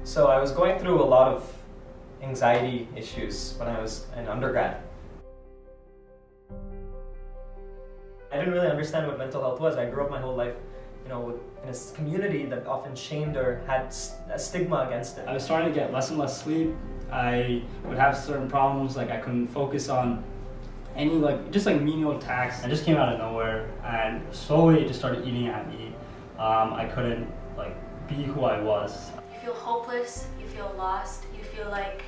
So I was going through a lot of anxiety issues when I was an undergrad. I didn't really understand what mental health was. I grew up my whole life, in a community that often shamed or had a stigma against it. I was starting to get less and less sleep. I would have certain problems, like I couldn't focus on any just menial tasks. I just came out of nowhere and slowly it just started eating at me. I couldn't be who I was. You feel hopeless, you feel lost, you feel like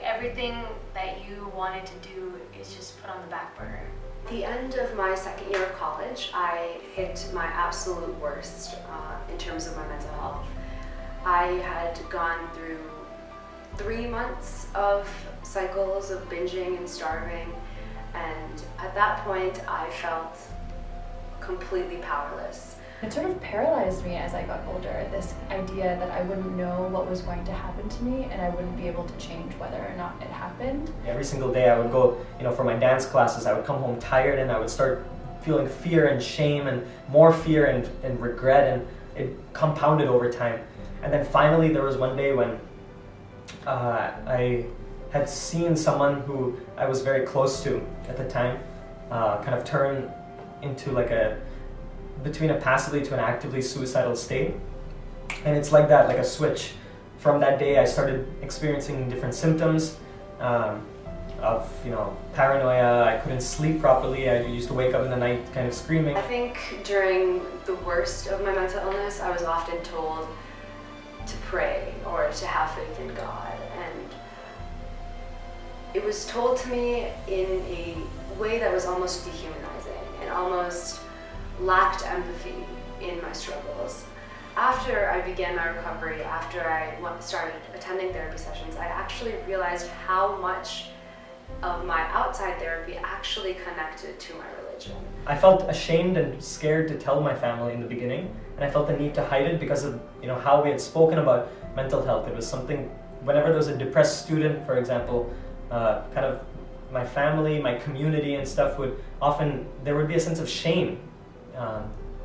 everything that you wanted to do is just put on the back burner. At the end of my second year of college, I hit my absolute worst in terms of my mental health. I had gone through 3 months of cycles of binging and starving, and at that point I felt completely powerless. It sort of paralyzed me as I got older, this idea that I wouldn't know what was going to happen to me and I wouldn't be able to change whether or not it happened. Every single day I would go, for my dance classes, I would come home tired and I would start feeling fear and shame and more fear and regret, and it compounded over time. And then finally there was one day when I had seen someone who I was very close to at the time kind of turn into between a passively to an actively suicidal state. And it's like that, like a switch. From that day I started experiencing different symptoms of paranoia. I couldn't sleep properly. I used to wake up in the night kind of screaming. I think during the worst of my mental illness I was often told to pray or to have faith in God, and it was told to me in a way that was almost dehumanizing and almost lacked empathy in my struggles. After I began my recovery, after I started attending therapy sessions, I actually realized how much of my outside therapy actually connected to my religion. I felt ashamed and scared to tell my family in the beginning, and I felt the need to hide it because of how we had spoken about mental health. It was something, whenever there was a depressed student, for example, kind of my family, my community and stuff there would be a sense of shame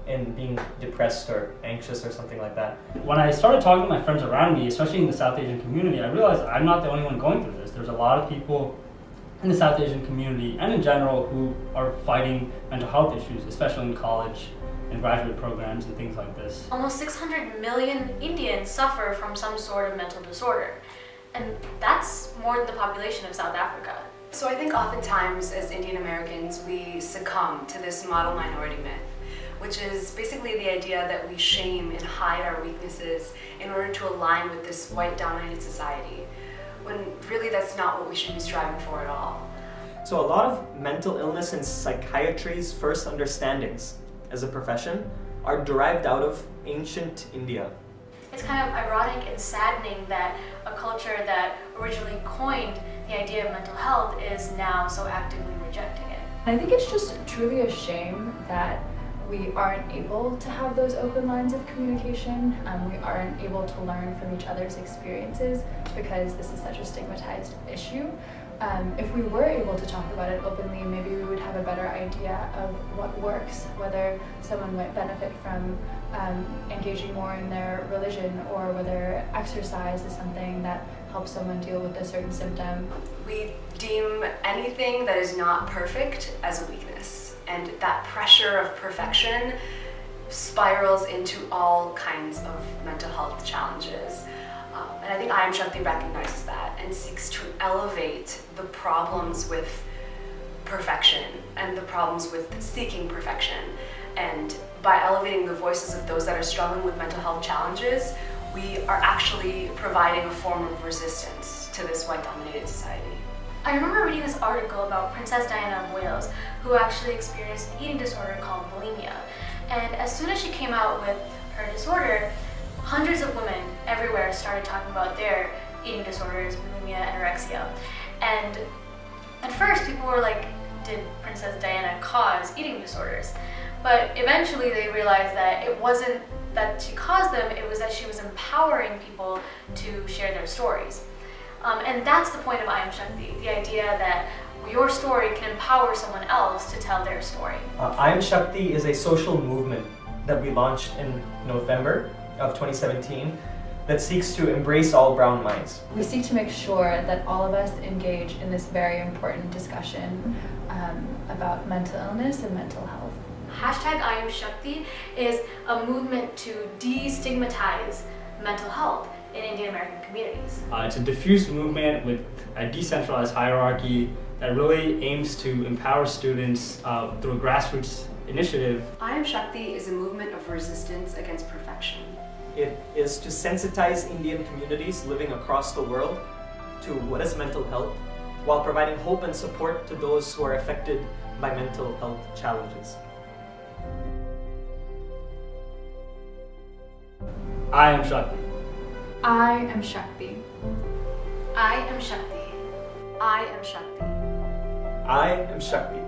in being depressed or anxious or something like that. When I started talking to my friends around me, especially in the South Asian community, I realized I'm not the only one going through this. There's a lot of people in the South Asian community and in general who are fighting mental health issues, especially in college and graduate programs and things like this. Almost 600 million Indians suffer from some sort of mental disorder, and that's more than the population of South Africa. So I think oftentimes as Indian Americans we succumb to this model minority myth, which is basically the idea that we shame and hide our weaknesses in order to align with this white-dominated society, when really that's not what we should be striving for at all. So a lot of mental illness and psychiatry's first understandings as a profession are derived out of ancient India. It's kind of ironic and saddening that a culture that originally coined the idea of mental health is now so actively rejecting it. I think it's just truly a shame that we aren't able to have those open lines of communication. We aren't able to learn from each other's experiences because this is such a stigmatized issue. If we were able to talk about it openly, maybe we would have a better idea of what works, whether someone might benefit from engaging more in their religion, or whether exercise is something that helps someone deal with a certain symptom. We deem anything that is not perfect as a weakness, and that pressure of perfection spirals into all kinds of mental health challenges. And I think I Am Shakti recognizes that and seeks to elevate the problems with perfection and the problems with seeking perfection. And by elevating the voices of those that are struggling with mental health challenges, we are actually providing a form of resistance to this white-dominated society. I remember reading this article about Princess Diana of Wales, who actually experienced an eating disorder called bulimia. And as soon as she came out with her disorder, hundreds of women everywhere started talking about their eating disorders, bulimia, anorexia. And at first people were like, did Princess Diana cause eating disorders? But eventually they realized that it wasn't that she caused them, it was that she was empowering people to share their stories. And that's the point of I Am Shakti, the idea that your story can empower someone else to tell their story. I Am Shakti is a social movement that we launched in November of 2017 that seeks to embrace all brown minds. We seek to make sure that all of us engage in this very important discussion about mental illness and mental health. Hashtag I Am Shakti is a movement to destigmatize mental health in Indian American communities. It's a diffuse movement with a decentralized hierarchy that really aims to empower students through a grassroots initiative. I Am Shakti is a movement of resistance against perfection. It is to sensitize Indian communities living across the world to what is mental health, while providing hope and support to those who are affected by mental health challenges. I am Shakti. I am Shakti. I am Shakti. I am Shakti. I am Shakti.